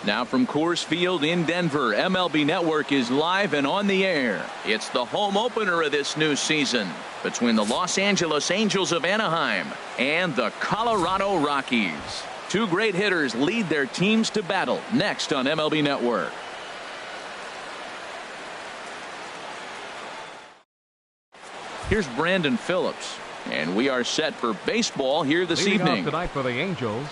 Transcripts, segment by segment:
Now from Coors Field in Denver, MLB Network is live and on the air. It's the home opener of this new season between the Los Angeles Angels of Anaheim and the Colorado Rockies. Two great hitters lead their teams to battle next on MLB Network. Here's Brandon Phillips, and we are set for baseball here this evening. Tonight for the Angels,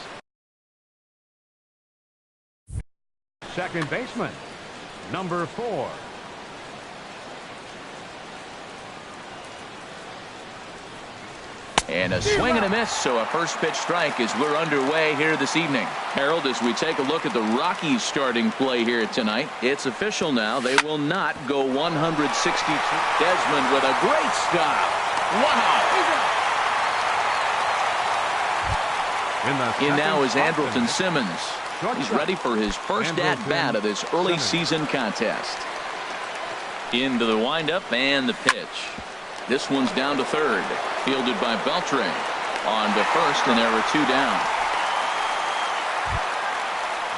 second baseman, number 4. And a swing and a miss, so a first pitch strike as we're underway here this evening. Harold, as we take a look at the Rockies starting play here tonight, it's official now. They will not go 162. Desmond with a great stop. Wow. In now is Andrelton Simmons. He's ready for his first at-bat of this early season contest. Into the windup and the pitch. This one's down to third. Fielded by Beltre. On to first, and there are 2 down.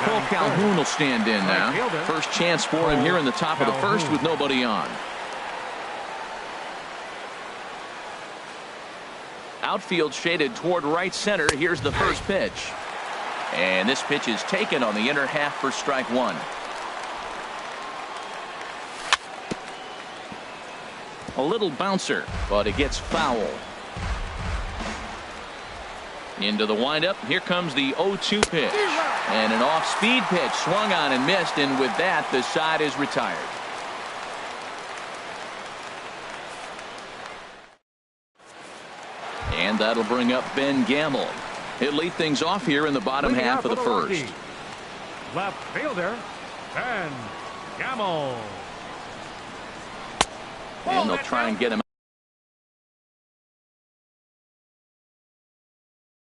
Cole Calhoun will stand in now. First chance for him here in the top of the first with nobody on. Outfield shaded toward right center. Here's the first pitch. And this pitch is taken on the inner half for strike 1. A little bouncer, but it gets foul. Into the windup. Here comes the 0-2 pitch. And an off-speed pitch swung on and missed, and with that, the side is retired. And that'll bring up Ben Gamble. He'll lead things off here in the bottom half of the first. Left fielder, Ben Gamble. And they'll try and get him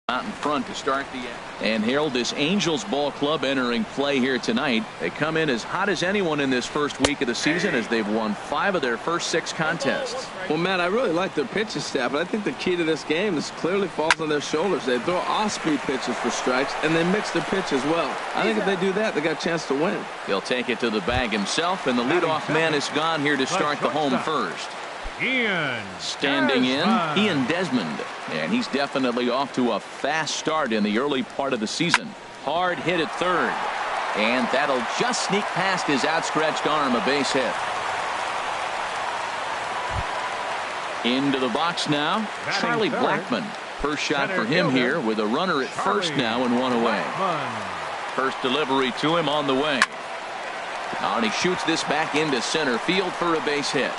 out in front to start the. And Harold, this Angels ball club entering play here tonight. They come in as hot as anyone in this first week of the season as they've won 5 of their first 6 contests. Well, Matt, I really like their pitching staff, but I think the key to this game is clearly falls on their shoulders. They throw off-speed pitches for strikes, and they mix their pitch as well. I think if they do that, they got a chance to win. He'll take it to the bag himself, and the leadoff man is gone here to start the home first. Standing in, Ian Desmond, and he's definitely off to a fast start in the early part of the season. Hard hit at third, and that'll just sneak past his outstretched arm, a base hit. Into the box now, Charlie Blackmon. First shot for him here with a runner at first now and 1 away. First delivery to him on the way. Now, and he shoots this back into center field for a base hit.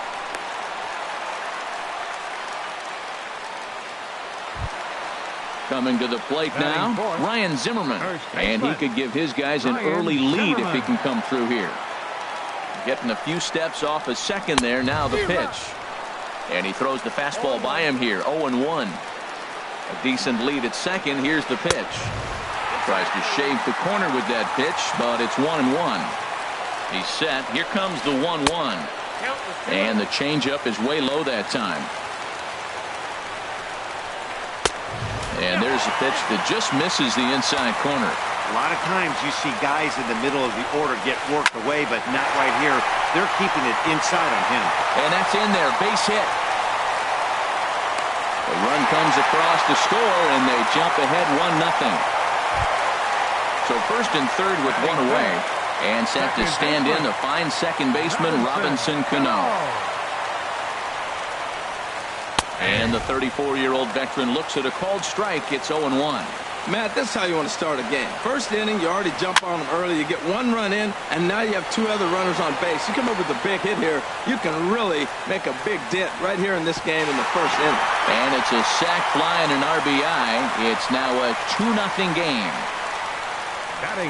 Coming to the plate now, Ryan Zimmerman. And he could give his guys an early lead if he can come through here. Getting a few steps off a second there. Now the pitch. And he throws the fastball by him here. 0-1. A decent lead at second. Here's the pitch. Tries to shave the corner with that pitch, but it's 1-1. He's set. Here comes the 1-1. And the changeup is way low that time. And there's a pitch that just misses the inside corner. A lot of times you see guys in the middle of the order get worked away, but not right here. They're keeping it inside on him. And that's in there. Base hit. The run comes across to score, and they jump ahead 1-0. So first and third with 1 away. And set to stand in the fine second baseman, Robinson Cano. And the 34-year-old veteran looks at a called strike. It's 0-1. Matt, this is how you want to start a game. First inning, you already jump on them early. You get 1 run in, and now you have 2 other runners on base. You come up with a big hit here. You can really make a big dent right here in this game in the first inning. And it's a sac fly and an RBI. It's now a 2-0 game.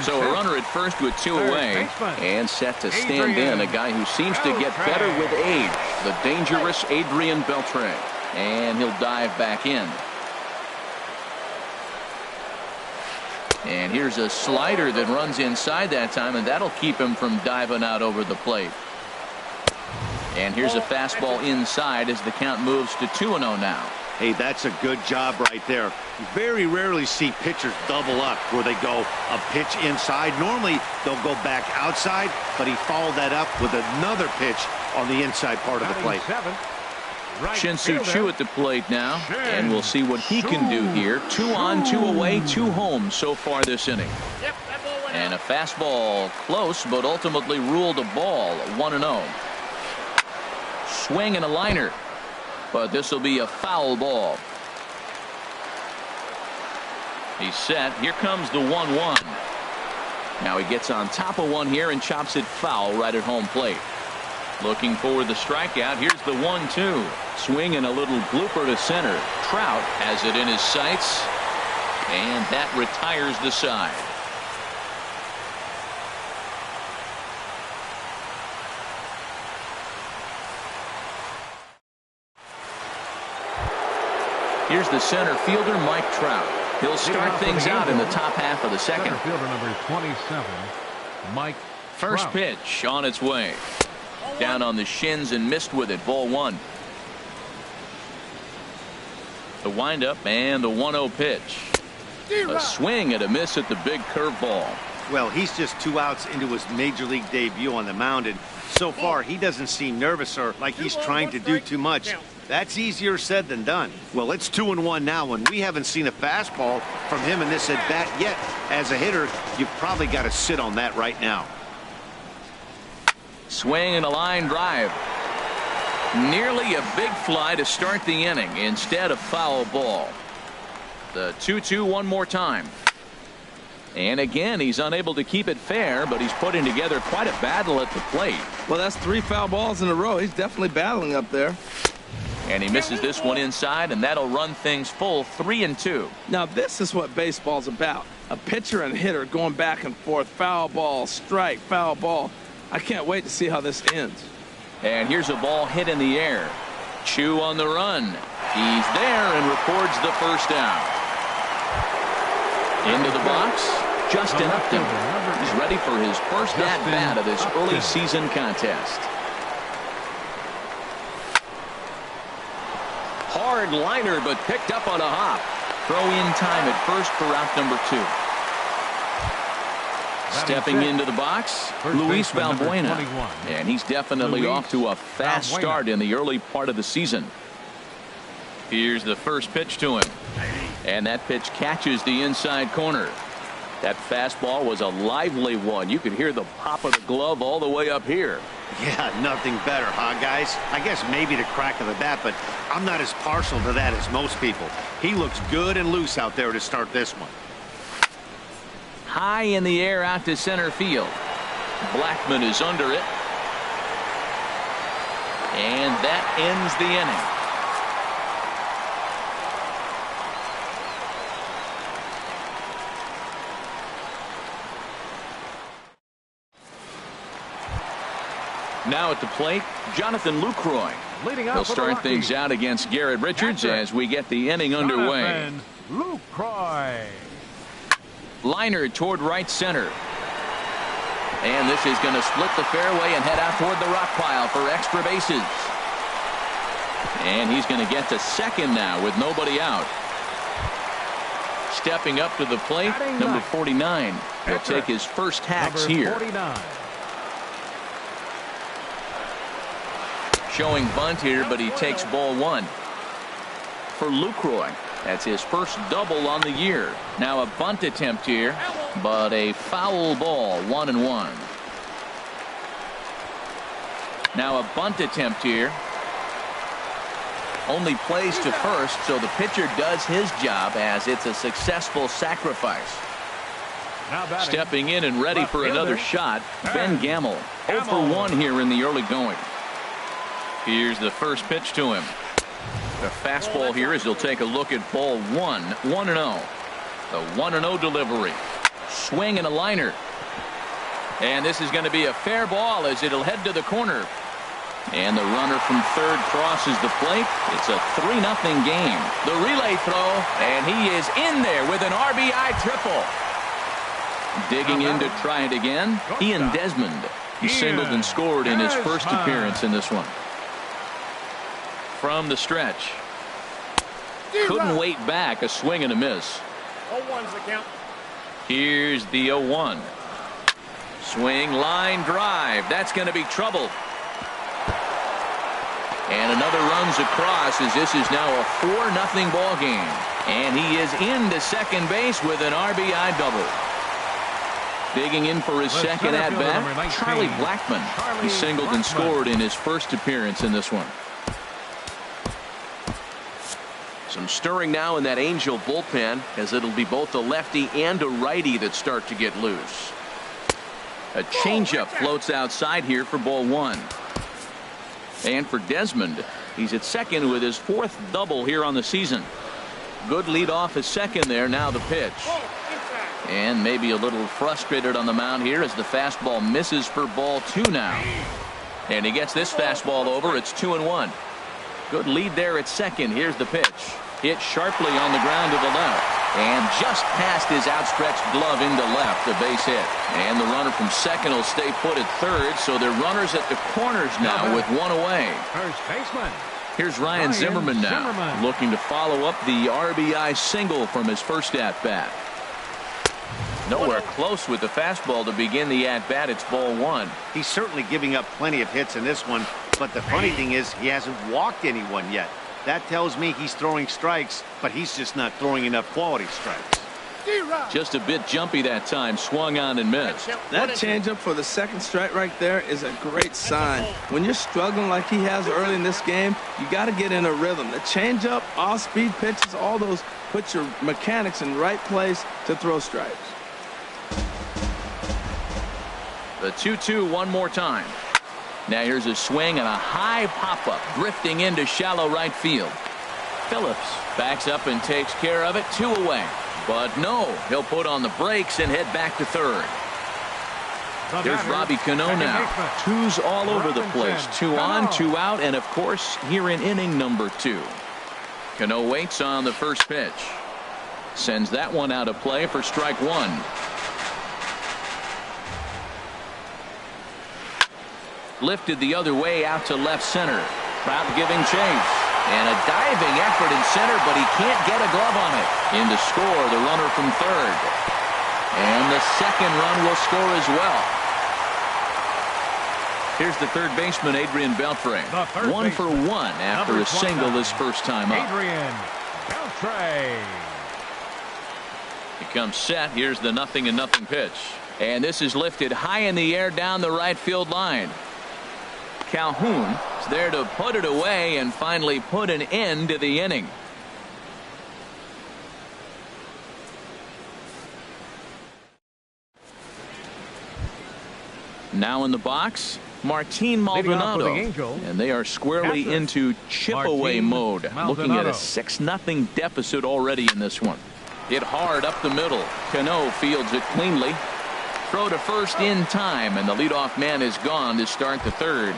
So a runner at first with 2 away, and set to stand in a guy who seems to get better with age, the dangerous Adrian Beltre. And he'll dive back in. And here's a slider that runs inside that time, and that'll keep him from diving out over the plate. And here's a fastball inside as the count moves to 2-0 now. Hey, that's a good job right there. You very rarely see pitchers double up where they go a pitch inside. Normally, they'll go back outside, but he followed that up with another pitch on the inside part of the plate. Shin-Soo Choo at the plate now, and we'll see what he can do here. 2 on, 2 away, 2 home so far this inning. And a fastball close, but ultimately ruled a ball. 1-0. Swing and a liner, but this will be a foul ball. He's set. Here comes the 1-1. Now he gets on top of one here and chops it foul right at home plate. Looking for the strikeout. Here's the 1-2. Swing and a little blooper to center. Trout has it in his sights, and that retires the side. Here's the center fielder, Mike Trout. He'll start things out in the top half of the second. Center fielder number 27, Mike First Trout. pitch on its way. Down on the shins and missed with it. Ball 1. The windup and the 1-0 pitch. A swing and a miss at the big curveball. Well, he's just 2 outs into his major league debut on the mound, and so far he doesn't seem nervous or like he's trying to do too much. That's easier said than done. Well, it's 2-1 now, and we haven't seen a fastball from him in this at bat yet. As a hitter, you've probably got to sit on that right now. Swing and a line drive. Nearly a big fly to start the inning. Instead, a foul ball. The 2-2 one more time. And again, he's unable to keep it fair, but he's putting together quite a battle at the plate. Well, that's 3 foul balls in a row. He's definitely battling up there. And he misses this one inside, and that'll run things full 3-2. Now, this is what baseball's about. A pitcher and hitter going back and forth. Foul ball, strike, foul ball. I can't wait to see how this ends. And here's a ball hit in the air. Choo on the run. He's there and records the first down. Into the box, Justin Upton. He's ready for his first at-bat of this early season contest. Hard liner, but picked up on a hop. Throw in time at first for out number 2. Stepping into the box, Luis Valbuena. And he's definitely off to a fast start in the early part of the season. Here's the first pitch to him. And that pitch catches the inside corner. That fastball was a lively one. You could hear the pop of the glove all the way up here. Yeah, nothing better, huh, guys? I guess maybe the crack of the bat, but I'm not as partial to that as most people. He looks good and loose out there to start this one. High in the air out to center field. Blackman is under it. And that ends the inning. Now at the plate, Jonathan Lucroy. He'll start things out against Garrett Richards as we get the inning underway. Lucroy. Liner toward right center. And this is going to split the fairway and head out toward the rock pile for extra bases. And he's going to get to second now with nobody out. Stepping up to the plate, number 49. He'll take his first hacks here. 49. Showing bunt here, but he takes ball 1. For Lucroy, that's his first double on the year. Now a bunt attempt here, but a foul ball, 1-1. Now a bunt attempt here. Only plays to first, so the pitcher does his job as it's a successful sacrifice. Stepping in and ready for another shot, Ben Gamel. 0 for 1 here in the early going. Here's the first pitch to him. The fastball here as he'll take a look at ball 1. 1-0. The 1-0 delivery. Swing and a liner. And this is going to be a fair ball as it'll head to the corner. And the runner from third crosses the plate. It's a 3-0 game. The relay throw, and he is in there with an RBI triple. Digging in to try it again, Ian Desmond. He singled and scored in his first appearance in this one. From the stretch. Couldn't wait back. A swing and a miss. 0-1's the count. Here's the 0-1. Swing, line drive. That's going to be trouble. And another runs across as this is now a 4-0 ball game. And he is into second base with an RBI double. Digging in for his second at-bat, Charlie Blackmon. He singled and scored in his first appearance in this one. Some stirring now in that Angel bullpen, as it'll be both a lefty and a righty that start to get loose. A changeup floats outside here for ball one. And for Desmond, he's at second with his 4th double here on the season. Good lead off at second there. Now the pitch. And maybe a little frustrated on the mound here as the fastball misses for ball 2 now. And he gets this fastball over. It's 2-1. Good lead there at second. Here's the pitch. Hit sharply on the ground to the left. And just past his outstretched glove into left, a base hit. And the runner from second will stay put at third, so they're runners at the corners now with one away. First baseman. Here's Ryan Zimmerman now, looking to follow up the RBI single from his first at-bat. Nowhere close with the fastball to begin the at-bat. It's ball 1. He's certainly giving up plenty of hits in this one, but the funny thing is he hasn't walked anyone yet. That tells me he's throwing strikes, but he's just not throwing enough quality strikes. Just a bit jumpy that time. Swung on and missed. That changeup for the second strike right there is a great sign. When you're struggling like he has early in this game, you got to get in a rhythm. The changeup, off-speed pitches, all those put your mechanics in the right place to throw strikes. The 2-2 one more time. Now here's a swing and a high pop-up drifting into shallow right field. Phillips backs up and takes care of it. 2 away. But no, he'll put on the brakes and head back to third. There's Robbie Cano now. 2s all over the place. 2 on, 2 out, and of course here in inning number 2. Cano waits on the first pitch. Sends that one out of play for strike 1. Lifted the other way out to left center. Trout giving chase. And a diving effort in center, but he can't get a glove on it. In to score, the runner from third. And the second run will score as well. Here's the third baseman, Adrian Beltre. 1 for 1 after a single his first time up. Adrian Beltre. He comes set. Here's the 0-0 pitch. And this is lifted high in the air down the right field line. Calhoun is there to put it away and finally put an end to the inning. Now in the box, Martin Maldonado, and they are squarely into chip-away mode, looking at a 6-0 deficit already in this one. Hit hard up the middle. Cano fields it cleanly. Throw to first in time, and the leadoff man is gone to start the third.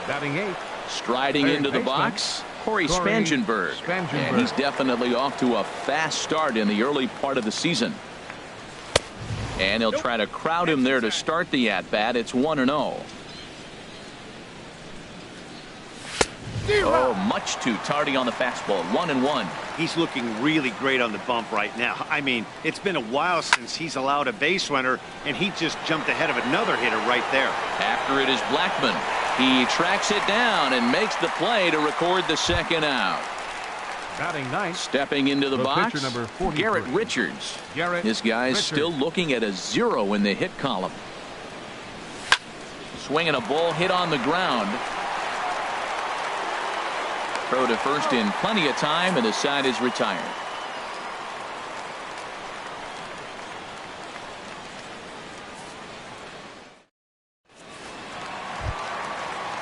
Batting 8th. Striding into the box, Corey Spangenberg. And he's definitely off to a fast start in the early part of the season. And he'll try to crowd him there to start the at-bat. It's 1-0. Oh, much too tardy on the fastball. 1-1. He's looking really great on the bump right now. I mean, it's been a while since he's allowed a base runner, and he just jumped ahead of another hitter right there. After it is Blackmon. He tracks it down and makes the play to record the second out. Batting 9th. Stepping into the box, number 43. Garrett Richards. This guy's still looking at a 0 in the hit column. Swinging a ball hit on the ground. Throw to first in plenty of time, and the side is retired.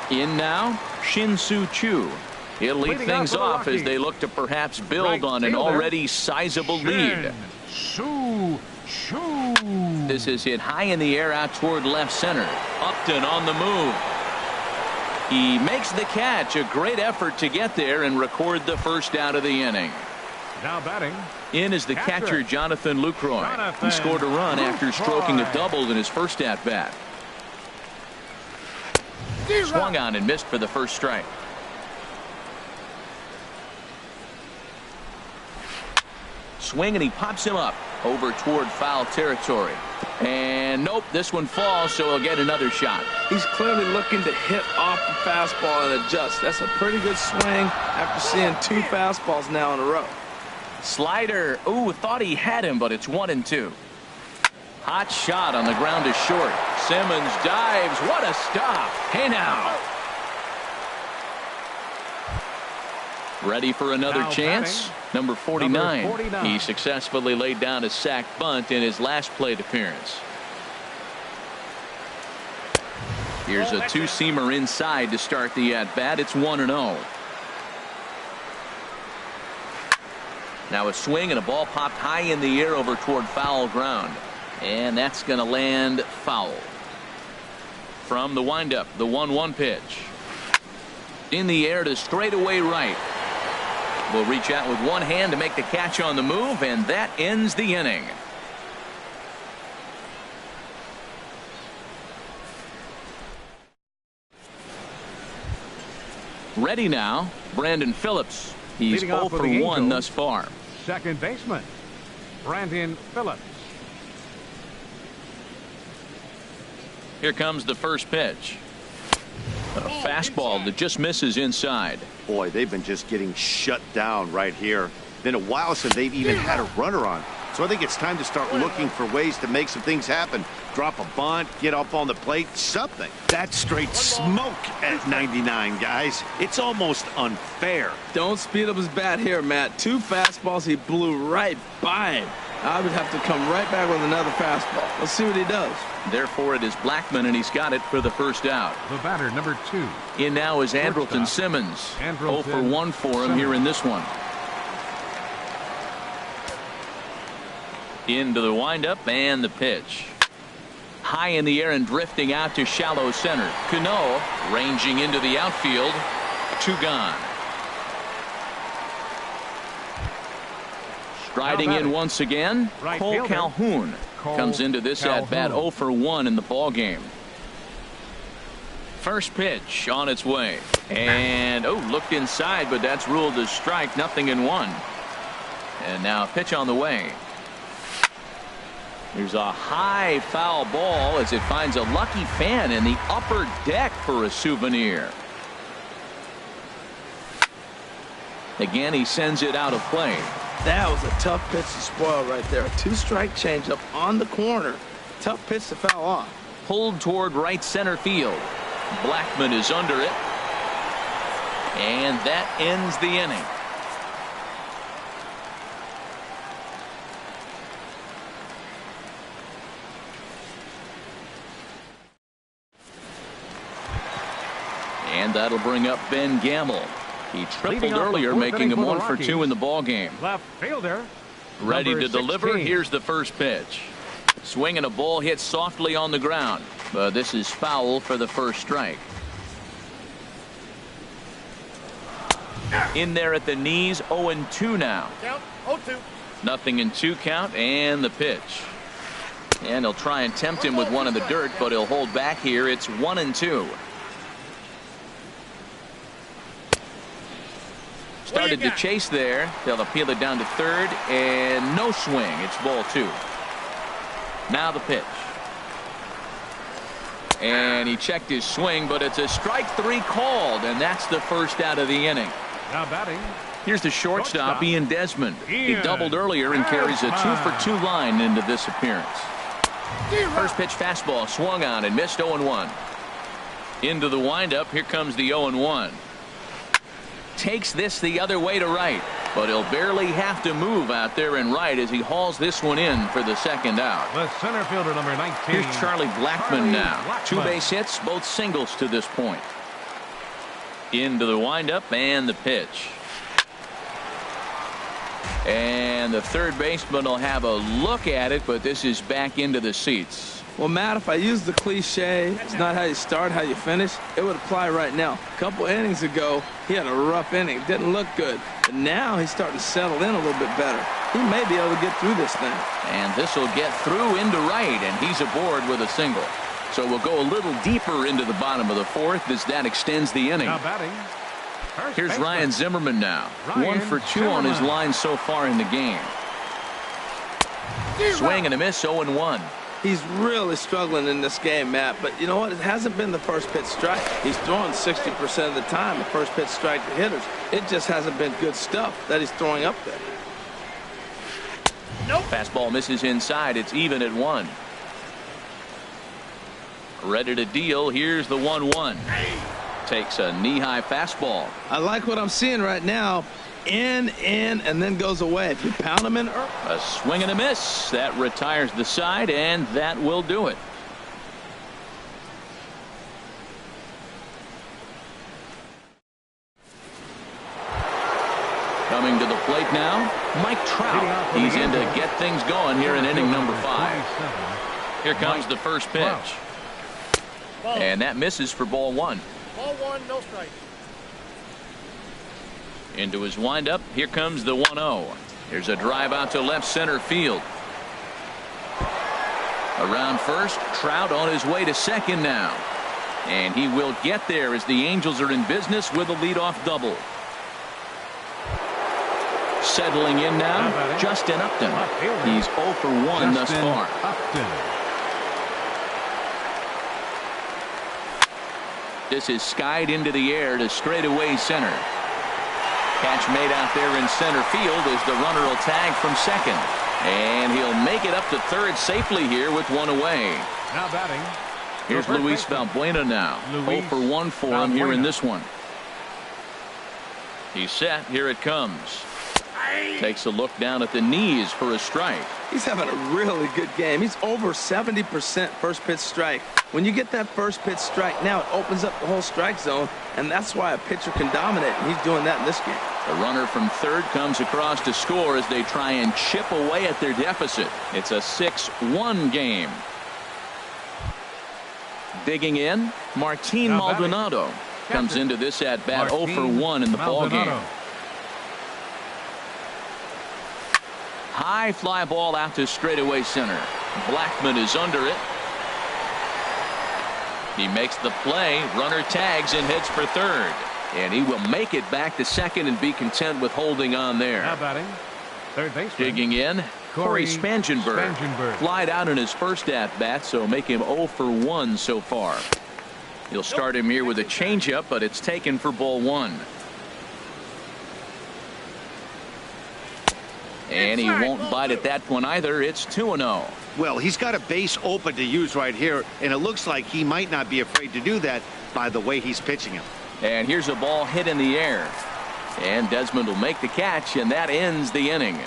In now, Shin-Soo Choo. He'll lead things off as they look to perhaps build on an already sizable lead. This is hit high in the air out toward left center. Upton on the move. He makes the catch. A great effort to get there and record the first out of the inning. Now batting. In is the catcher, Jonathan Lucroy. He scored a run after stroking a double in his first at-bat. Swung on and missed for the first strike. swing, and he pops him up over toward foul territory. And nope, this one falls, so he'll get another shot. He's clearly looking to hit off the fastball and adjust. That's a pretty good swing after seeing 2 fastballs now in a row. Slider, ooh, thought he had him, but it's 1-2. Hot shot on the ground is short. Simmons dives. What a stop. Hey now. Ready for another Now chance? batting, Number 49. number 49. He successfully laid down a sac bunt in his last plate appearance. Here's a two-seamer inside to start the at-bat. It's 1-0. Now a swing and a ball popped high in the air over toward foul ground. And that's going to land foul. From the windup, the 1-1 pitch. In the air to straightaway right. Will reach out with one hand to make the catch on the move, and that ends the inning. Ready now, Brandon Phillips. He's Leading 0 off with for the 1 Angels, thus far. Second baseman, Brandon Phillips. Here comes the first pitch. A fastball that just misses inside. Boy, they've been just getting shut down right here. Been a while since they've even had a runner on. So I think it's time to start looking for ways to make some things happen. Drop a bunt, get up on the plate, something. That's straight smoke at 99, guys. It's almost unfair. Don't speed up his bat here, Matt. 2 fastballs he blew right by him. I would have to come right back with another fastball. Let's see what he does. Therefore, it is Blackman, and he's got it for the first out. The batter, number 2. In now is Andrelton Shortstop, Simmons. Andrelton 0 for 1 for him here in this one. Into the windup and the pitch. High in the air and drifting out to shallow center. Cano ranging into the outfield. 2 gone. Striding in once again, Right Cole fielder, Calhoun Cole comes into this at-bat Calhoun. 0 for 1 in the ball game. First pitch on its way. And, looked inside, but that's ruled as strike, 0-1. And now a pitch on the way. There's a high foul ball as it finds a lucky fan in the upper deck for a souvenir. Again, he sends it out of play. That was a tough pitch to spoil right there. A 2-strike changeup on the corner. Tough pitch to foul off. Pulled toward right center field. Blackman is under it. And that ends the inning. And that'll bring up Ben Gamble. He tripled earlier, making him 1 for 2 in the ball game. Left fielder. Ready number to deliver. 16. Here's the first pitch. Swing and a ball hit softly on the ground. But this is foul for the first strike. In there at the knees, 0-2 now. Count 0-2. 0-2 count, and the pitch. And he'll try and tempt him with one in the dirt, but he'll hold back here. It's 1-2. Started to chase there. They'll appeal it down to third, and no swing. It's ball 2. Now the pitch. And he checked his swing, but it's a strike 3 called, and that's the first out of the inning. Now batting. Here's the shortstop, Ian Desmond. He Ian doubled earlier and carries a 2 for 2 line into this appearance. First pitch fastball swung on and missed 0-1. Into the windup. Here comes the 0-1. Takes this the other way to right, but he'll barely have to move out there in right as he hauls this one in for the second out. The center fielder, number 19. Here's Charlie Blackman now. Blackman. 2 base hits, both singles to this point. Into the windup and the pitch. And the third baseman will have a look at it, but this is back into the seats. Well, Matt, if I use the cliche, it's not how you start, how you finish, it would apply right now. A couple innings ago, he had a rough inning. Didn't look good. But now he's starting to settle in a little bit better. He may be able to get through this thing. And this will get through into right, and he's aboard with a single. So we'll go a little deeper into the bottom of the 4th as that extends the inning. Now batting. First Here's baseman. Ryan Zimmerman now. Ryan 1 for 2 on his Zimmerman. line so far in the game. Swing and a miss, 0-1. He's really struggling in this game, Matt. But you know what? It hasn't been the first pitch strike. He's throwing 60% of the time the first pitch strike to hitters. It just hasn't been good stuff that he's throwing up there. Fastball misses inside. It's even at 1. Ready to deal. Here's the 1-1. Takes a knee-high fastball. I like what I'm seeing right now. In, and then goes away. If you pound him in early. A swing and a miss. That retires the side, and that will do it. Coming to the plate now, Mike Trout. He's in to get things going here in inning number 5. Here comes the first pitch. And that misses for ball 1. Ball 1, no strike. Into his windup. Here comes the 1-0. Here's a drive out to left center field. Around first, Trout on his way to second now. And he will get there as the Angels are in business with a leadoff double. Settling in now, Justin Upton. He's 0 for 1 thus far. This is skied into the air to straightaway center. Catch made out there in center field as the runner will tag from second. And he'll make it up to third safely here with 1 away. Now batting. Here's Luis Valbuena now. 0 for 1 for him here in this one. He's set. Here it comes. Takes a look down at the knees for a strike. He's having a really good game. He's over 70% first pitch strike. When you get that first pitch strike, now it opens up the whole strike zone, and that's why a pitcher can dominate, and he's doing that in this game. The runner from third comes across to score as they try and chip away at their deficit. It's a 6-1 game. Digging in, Martin Maldonado comes into this at bat 0 for 1 in the ball game. High fly ball out to straightaway center. Blackman is under it. He makes the play. Runner tags and heads for third. And he will make it back to second and be content with holding on there. Now batting. Third base. Digging in, Corey Spangenberg. Flied out in his first at-bat, so make him 0 for 1 so far. He'll start him here with a changeup, but it's taken for ball 1. And he won't bite at that one either. It's 2-0. Well, he's got a base open to use right here, and it looks like he might not be afraid to do that by the way he's pitching him. And here's a ball hit in the air. And Desmond will make the catch, and that ends the inning.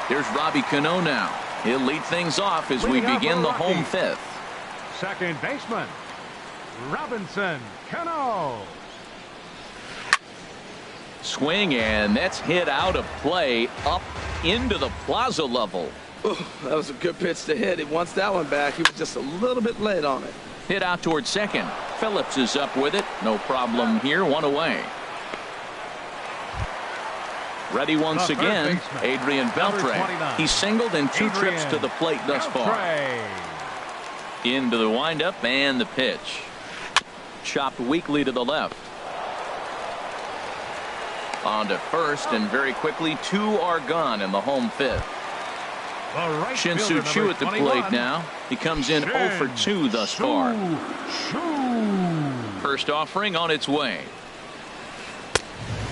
Here's Robbie Cano now. He'll lead things off as we begin the home fifth. Second baseman, Robinson Cano. Swing, and that's hit out of play up into the plaza level. Ooh, that was a good pitch to hit. He wants that one back. He was just a little bit late on it. Hit out towards second. Phillips is up with it. No problem here. 1 away. Ready once again, Adrian Beltre. He's singled in 2 trips to the plate thus far. Into the windup and the pitch. Chopped weakly to the left. On to first, and very quickly 2 are gone in the home fifth. Shin-Soo Choo at the plate now. He comes in 0 for 2 thus far. First offering on its way.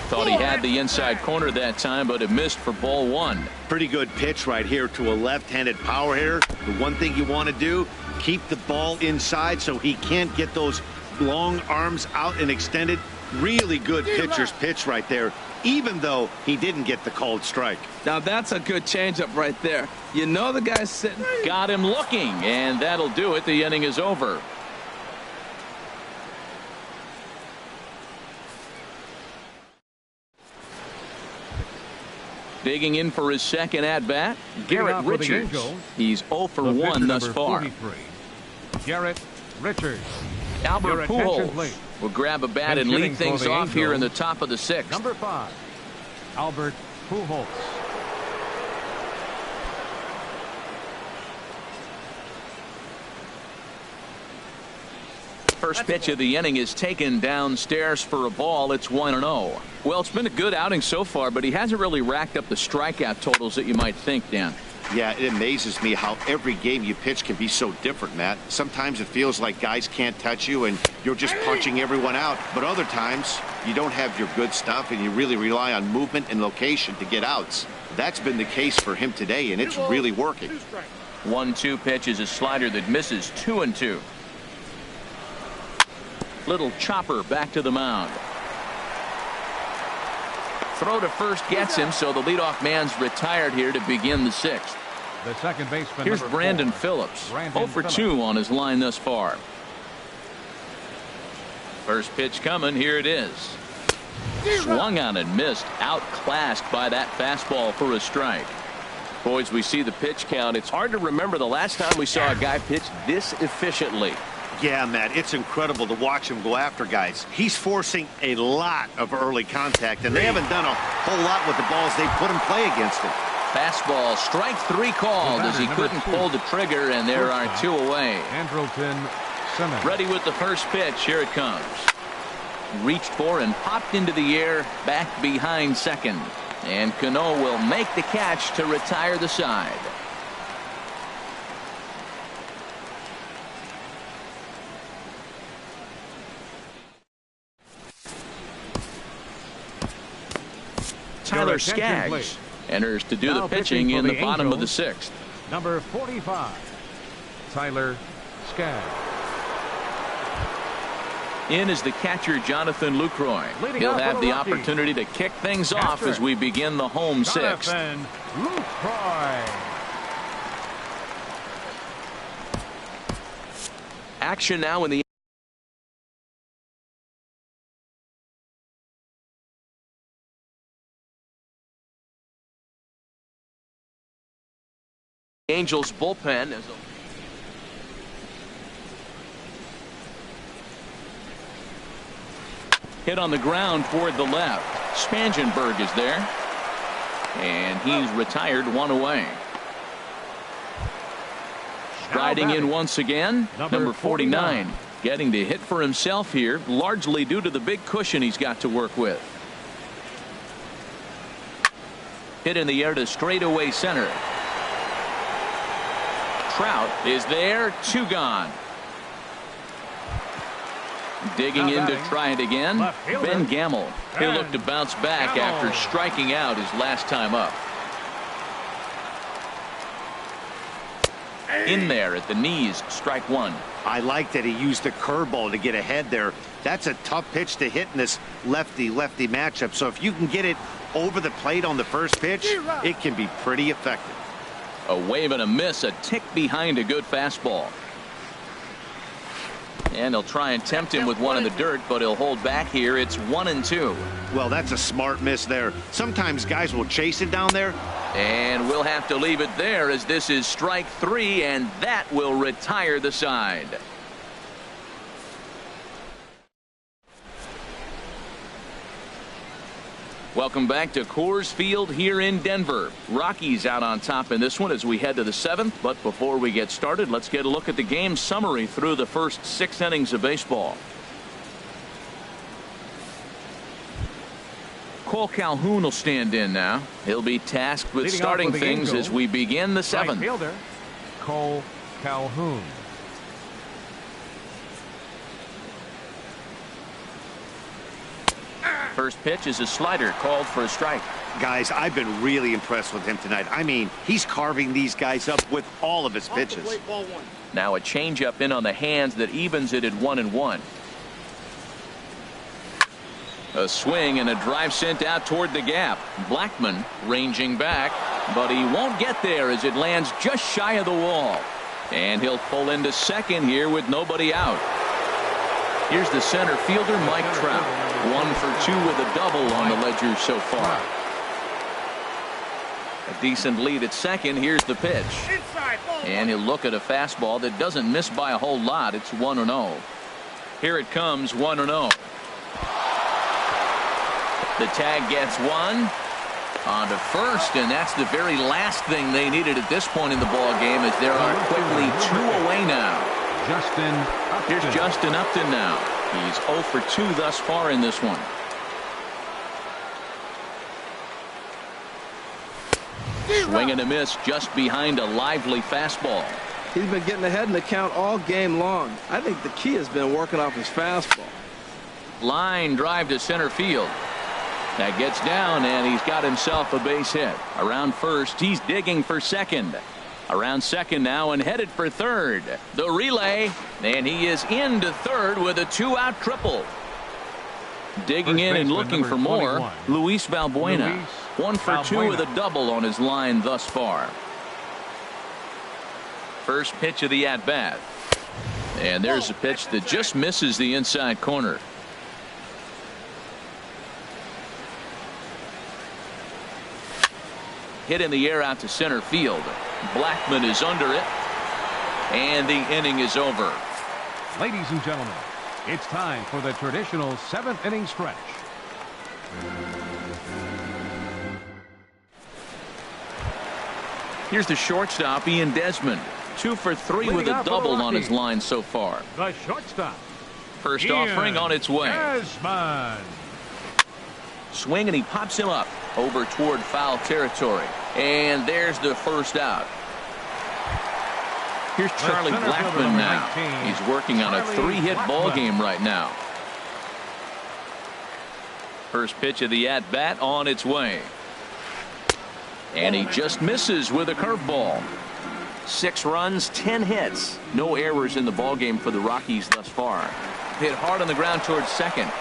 Thought he had the inside corner that time, but it missed for ball 1. Pretty good pitch right here to a left-handed power hitter. The one thing you want to do, keep the ball inside so he can't get those long arms out and extended. Really good pitcher's pitch right there, even though he didn't get the called strike. Now that's a good changeup right there. You know the guy's sitting. Got him looking, and that'll do it. The inning is over. Digging in for his second at-bat, Garrett Richards. He's 0 for 1 thus far. Garrett Richards. Albert Pujols will grab a bat and lead things off here in the top of the 6th. Number 5, Albert Pujols. first pitch of the inning is taken downstairs for a ball. It's 1-0. Well, it's been a good outing so far, but he hasn't really racked up the strikeout totals that you might think, Dan. Yeah, it amazes me how every game you pitch can be so different, Matt. Sometimes it feels like guys can't touch you and you're just punching everyone out. But other times you don't have your good stuff and you really rely on movement and location to get outs. That's been the case for him today, and it's really working. 1-2 pitch is a slider that misses. 2-2. Little chopper back to the mound. Throw to first gets him, so the leadoff man's retired here to begin the sixth. The second baseman. Here's Brandon Phillips. 0 for 2 on his line thus far. First pitch coming. Here it is. Swung on and missed. Outclassed by that fastball for a strike. Boys, we see the pitch count. It's hard to remember the last time we saw a guy pitch this efficiently. Yeah, Matt, it's incredible to watch him go after guys. He's forcing a lot of early contact, and they haven't done a whole lot with the balls they put in play against him. Fastball, strike 3 called as he couldn't pull the trigger, and there are 2 away. Andrelton Simmons. Ready with the first pitch. Here it comes. Reached for and popped into the air, back behind second. And Cano will make the catch to retire the side. Tyler Skaggs enters to do the pitching in the bottom of the sixth. Number 45, Tyler Skaggs. In is the catcher, Jonathan Lucroy. He'll have the opportunity to kick things off as we begin the home sixth. Lucroy. Action now in the Angels bullpen. Hit on the ground toward the left. Spangenberg is there. And he's retired, 1 away. Striding in once again, number 49. Getting the hit for himself here, largely due to the big cushion he's got to work with. Hit in the air to straightaway center. Trout is there, 2 gone. Digging in to try it again. Ben Gamel. He'll look to bounce back after striking out his last time up. In there at the knees, strike 1. I like that he used the curveball to get ahead there. That's a tough pitch to hit in this lefty-lefty matchup. So if you can get it over the plate on the first pitch, it can be pretty effective. A wave and a miss, a tick behind a good fastball. And he'll try and tempt him with one in the dirt, but he'll hold back here. It's 1-2. Well, that's a smart miss there. Sometimes guys will chase it down there. And we'll have to leave it there as this is strike 3, and that will retire the side. Welcome back to Coors Field here in Denver. Rockies out on top in this one as we head to the 7th. But before we get started, let's get a look at the game summary through the first 6 innings of baseball. Cole Calhoun will stand in now. He'll be tasked with starting things as we begin the 7th. Right fielder, Cole Calhoun. First pitch is a slider called for a strike. Guys, I've been really impressed with him tonight. I mean, he's carving these guys up with all of his pitches. Now a changeup in on the hands that evens it at 1-1. A swing and a drive sent out toward the gap. Blackmon ranging back, but he won't get there as it lands just shy of the wall. And he'll pull into second here with nobody out. Here's the center fielder, Mike Trout. 1 for 2 with a double on the ledger so far. A decent lead at second. Here's the pitch. And he'll look at a fastball that doesn't miss by a whole lot. It's 1-0. Here it comes, 1-0. The tag gets 1 on to first, and that's the very last thing they needed at this point in the ball game, as there are quickly 2 away now. Justin Upton. Here's Justin Upton now. He's 0 for 2 thus far in this one. Swing and a miss just behind a lively fastball. He's been getting ahead in the count all game long. I think the key has been working off his fastball. Line drive to center field. That gets down, and he's got himself a base hit. Around first, he's digging for second. Around second now and headed for third. The relay, and he is into third with a 2-out triple. Digging in and looking for more, Luis Valbuena. 1 for 2 with a double on his line thus far. First pitch of the at-bat. And there's a pitch that just misses the inside corner. Hit in the air out to center field. Blackman is under it. And the inning is over. Ladies and gentlemen, it's time for the traditional 7th inning stretch. Here's the shortstop, Ian Desmond. 2 for 3 with a double on his line so far. The shortstop. First Ian offering on its way. Desmond. Swing and he pops him up over toward foul territory. And there's the first out. Here's Charlie Blackman now. He's working on a 3-hit ball game right now. First pitch of the at-bat on its way. And he just misses with a curveball. 6 runs, 10 hits. No errors in the ball game for the Rockies thus far. Hit hard on the ground towards second.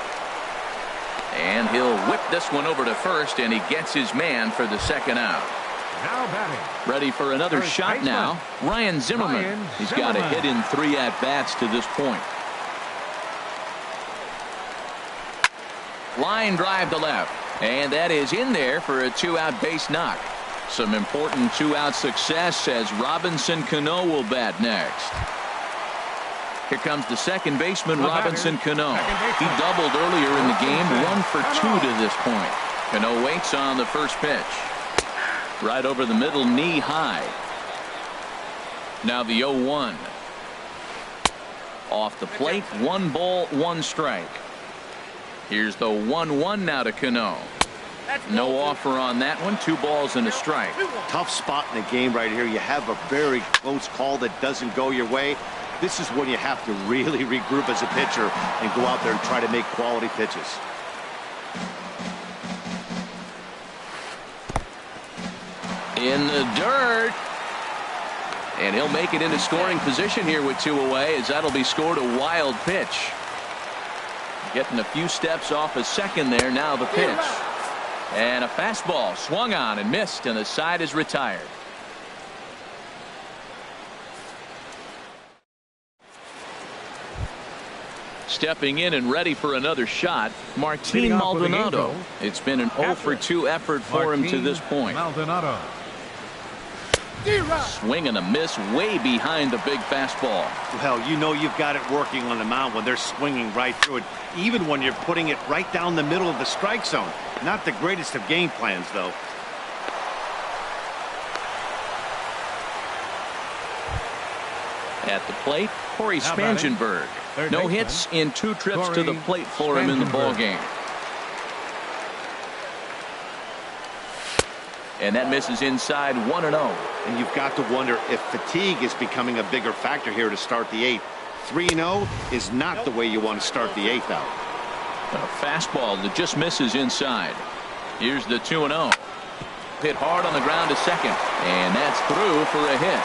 And he'll whip this one over to first, and he gets his man for the second out. Now batting. Ready for another shot now. Ryan Zimmerman. He's got a hit in 3 at-bats to this point. Line drive to left. And that is in there for a 2-out base knock. Some important 2-out success as Robinson Cano will bat next. Here comes the second baseman, Robinson Cano. He doubled earlier in the game, 1 for 2 to this point. Cano waits on the first pitch. Right over the middle, knee high. Now the 0-1. Off the plate, 1 ball, 1 strike. Here's the 1-1 now to Cano. No offer on that one. 2 balls and a strike. Tough spot in the game right here. You have a very close call that doesn't go your way. This is when you have to really regroup as a pitcher and go out there and try to make quality pitches. In the dirt. And he'll make it into scoring position here with 2 away, as that'll be scored a wild pitch. Getting a few steps off a second there. Now the pitch. And a fastball swung on and missed, and the side is retired. Stepping in and ready for another shot, Martin Maldonado. It's been an 0 for 2 effort for him to this point. Maldonado. Swing and a miss way behind the big fastball. Well, you know you've got it working on the mound when they're swinging right through it, even when you're putting it right down the middle of the strike zone. Not the greatest of game plans, though. At the plate, Corey Spangenberg. No hits in 2 trips to the plate for him in the ball game. And that misses inside 1-0. And you've got to wonder if fatigue is becoming a bigger factor here to start the 8th. 3-0 is not the way you want to start the 8th out. A fastball that just misses inside. Here's the 2-0. Hit hard on the ground to second. And that's through for a hit.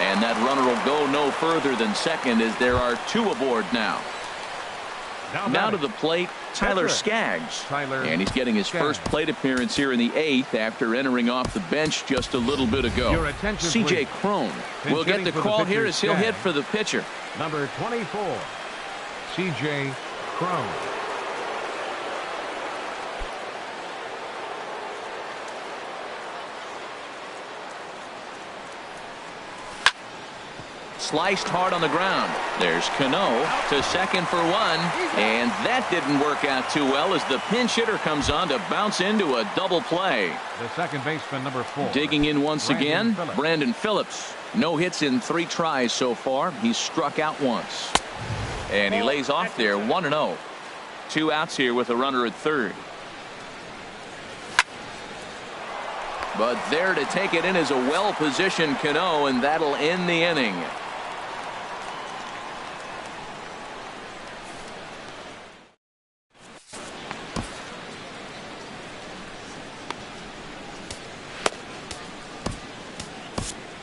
And that runner will go no further than second, as there are 2 aboard now. Now to the plate, Tyler Skaggs. And he's getting his first plate appearance here in the 8th after entering off the bench just a little bit ago. C.J. Cron will get the call here as he'll hit for the pitcher. Number 24, C.J. Cron. Sliced hard on the ground. There's Cano to second for 1, and that that didn't work out too well as the pinch hitter comes on to bounce into a double play. The second baseman, number 4. Digging in once again, Phillips. Brandon Phillips. No hits in 3 tries so far. He's struck out once. And he lays off there 1-0. 2 outs here with a runner at third. But there to take it in is a well-positioned Cano, and that'll end the inning.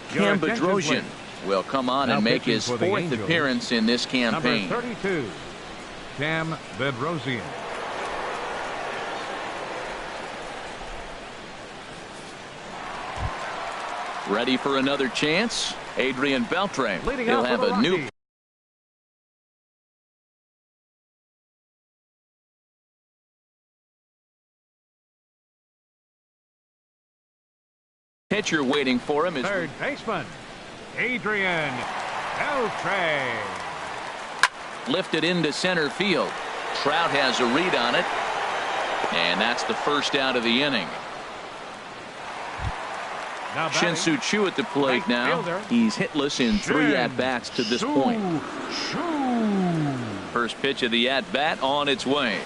Cam Bedrosian will come on and make his 4th appearance in this campaign. Number 32, Cam Bedrosian. Ready for another chance? Adrian Beltre. He'll have a new pitcher waiting for him. Third baseman, Adrian Beltre. Lifted into center field. Trout has a read on it. And that's the first out of the inning. Shin-Soo Choo at the plate now. He's hitless in 3 at-bats to this point. First pitch of the at-bat on its way.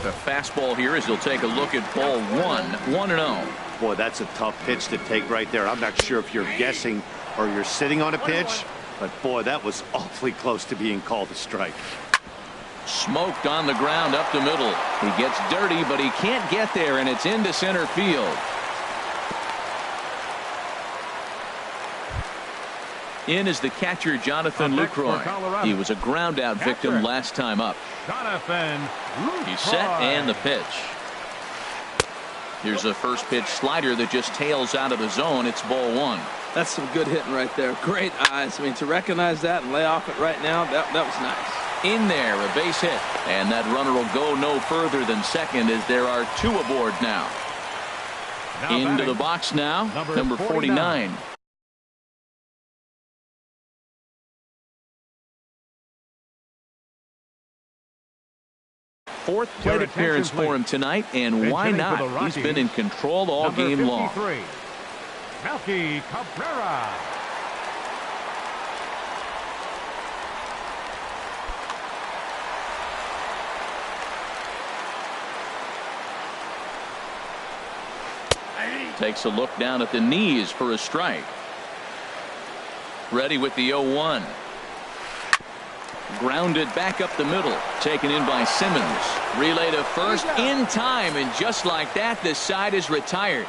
The fastball here as he'll take a look at ball 1. 1-0. Boy, that's a tough pitch to take right there. I'm not sure if you're guessing or you're sitting on a pitch, but boy, that was awfully close to being called a strike. Smoked on the ground up the middle. He gets dirty, but he can't get there, and it's into center field. In is the catcher, Jonathan Lucroy. He was a ground-out victim last time up. Jonathan Lucroy. He's set, and the pitch. Here's a first pitch slider that just tails out of the zone. It's ball 1. That's some good hitting right there. Great eyes. I mean, to recognize that and lay off it right now, that was nice. In there, a base hit. And that runner will go no further than second as there are 2 aboard now. Into the box now, number 49. Fourth plate appearance for him tonight, and why not? He's been in control all game long. Melky Cabrera. Takes a look down at the knees for a strike. Ready with the 0-1. Grounded back up the middle. Taken in by Simmons. Relay to first in time, and just like that, the side is retired.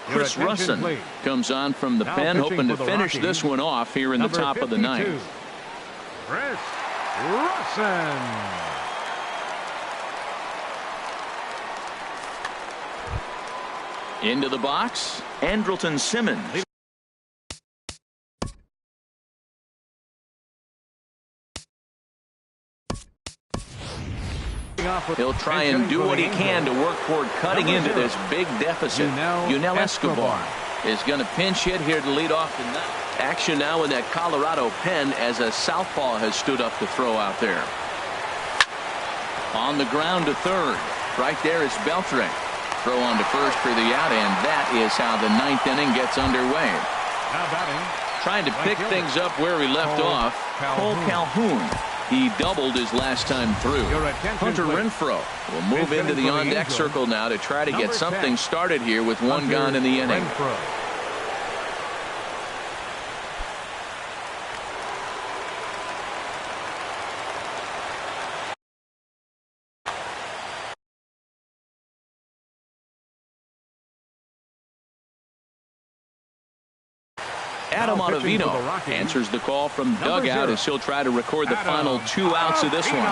Chris Russin comes on from the pen, hoping to finish this one off here in the top of the 9th. Chris Russin. Into the box, Andrelton Simmons. He'll try and do what he can to work toward cutting into this big deficit. Yunel Escobar is going to pinch hit here to lead off the ninth. Action now in that Colorado pen as a southpaw has stood up to throw out there. On the ground to third. Right there is Beltre. Throw on to first for the out, and that is how the 9th inning gets underway. Trying to pick things up where he left off. Cole Calhoun. He doubled his last time through. Hunter Renfroe will move into the on-deck circle now to try to get something started here with one gone in the inning. Adam Ottavino answers the call from dugout as he'll try to record the final 2 outs of this one.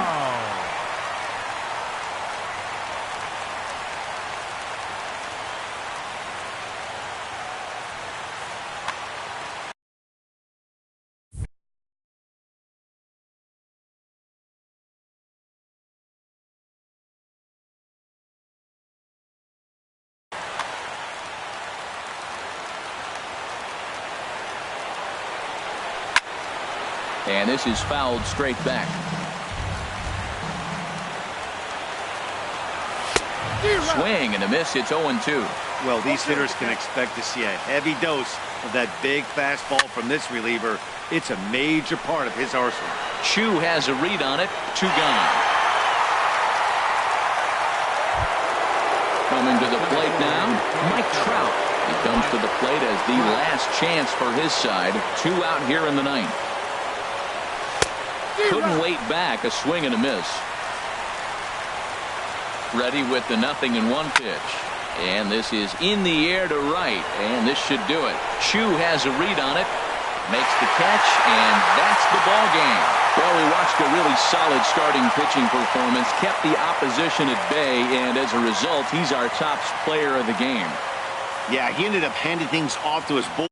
And this is fouled straight back. Swing and a miss. It's 0-2. Well, these hitters can expect to see a heavy dose of that big fastball from this reliever. It's a major part of his arsenal. Chu has a read on it. 2 gone. Coming to the plate now, Mike Trout. He comes to the plate as the last chance for his side. 2 out here in the ninth. Couldn't wait back. A swing and a miss. Ready with the 0-1 pitch. And this is in the air to right. And this should do it. Chu has a read on it. Makes the catch, and that's the ball game. Well, we watched a really solid starting pitching performance, kept the opposition at bay, and as a result, he's our top player of the game. Yeah, he ended up handing things off to his bullpen.